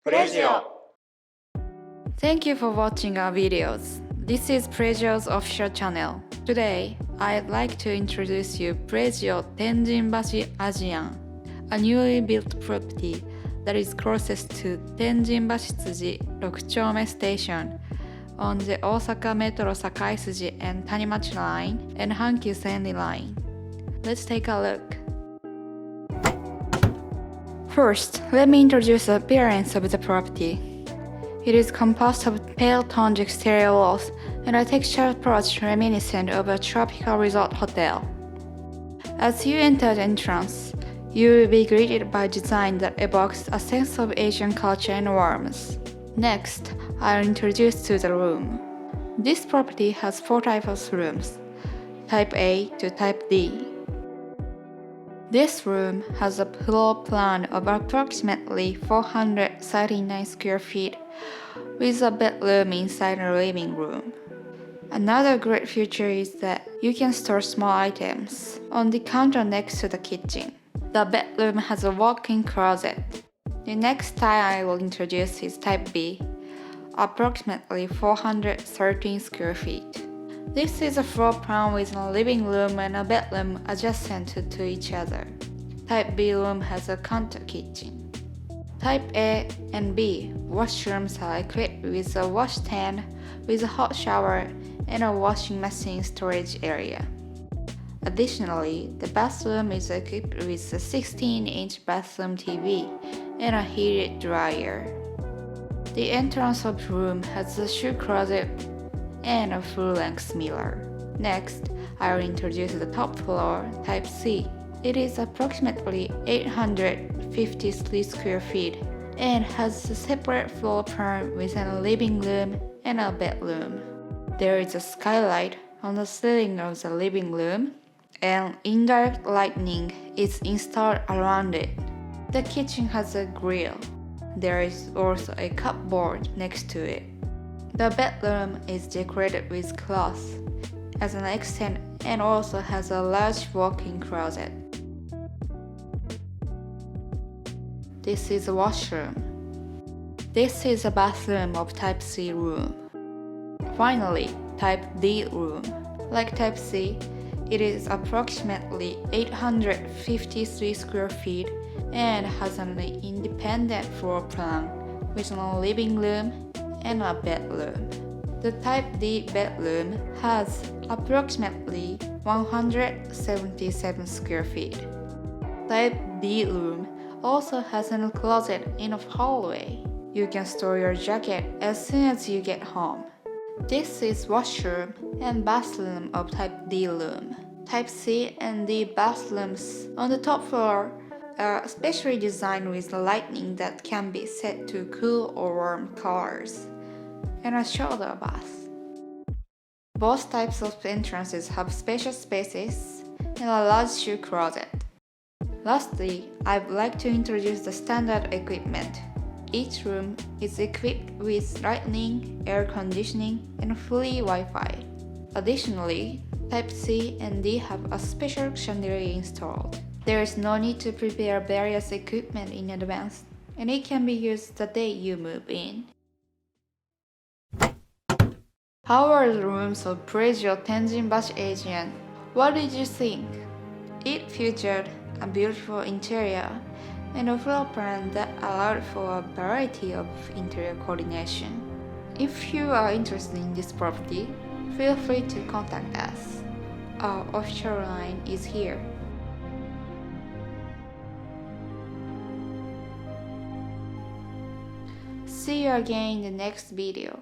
プレジオ Thank you for watching our videos. This is PREGIO's official channel. Today, I'd like to introduce you PREGIO Tenjinbashi ASIAN, a newly built property that is closest to Tenjinbashi 6丁目 station on the Osaka Metro Sakaisuji and Tanimachi line and Hankyu Senri line. Let's take a look. First, let me introduce the appearance of the property. It is composed of pale-toned exterior walls and a textured approach reminiscent of a tropical resort hotel. As you enter the entrance, you will be greeted by design that evokes a sense of Asian culture and warmth. Next, I'll introduce to the room. This property has 4 types of rooms, Type A to Type D. This room has a floor plan of approximately 439 square feet with a bedroom inside the living room. Another great feature is that you can store small items on the counter next to the kitchen. The bedroom has a walk-in closet. The next type I will introduce is Type B, approximately 413 square feet. This is a floor plan with a living room and a bedroom adjacent to each other. Type B room has a counter kitchen. Type A and B washrooms are equipped with a washstand with a hot shower and a washing machine storage area. Additionally, the bathroom is equipped with a 16-inch bathroom TV and a heated dryer. The entrance of the room has a shoe closet and a full-length mirror. Next, I will introduce the top floor, Type C. It is approximately 853 square feet and has a separate floor plan with a living room and a bedroom. There is a skylight on the ceiling of the living room, and indirect lighting is installed around it. The kitchen has a grill. There is also a cupboard next to it. The bedroom is decorated with cloth as an accent and also has a large walk-in closet. This is a washroom. This is a bathroom of Type C room. Finally, Type D room. Like Type C, it is approximately 853 square feet and has an independent floor plan with a living room and a bedroom. The Type D bedroom has approximately 177 square feet. Type D room also has a closet in a hallway. You can store your jacket as soon as you get home. This is washroom and bathroom of Type D room. Type C and D bathrooms on the top floor are specially designed with lighting that can be set to cool or warm colors, and a shoulder bath. Both types of entrances have spacious spaces and a large shoe closet. Lastly, I'd like to introduce the standard equipment. Each room is equipped with lighting, air conditioning, and free Wi-Fi. Additionally, Type C and D have a special chandelier installed. There is no need to prepare various equipment in advance, and it can be used the day you move in. How are the rooms of PREGIO Tenjinbashi ASIAN? What did you think? It featured a beautiful interior and a floor plan that allowed for a variety of interior coordination. If you are interested in this property, feel free to contact us. Our official line is here. See you again in the next video.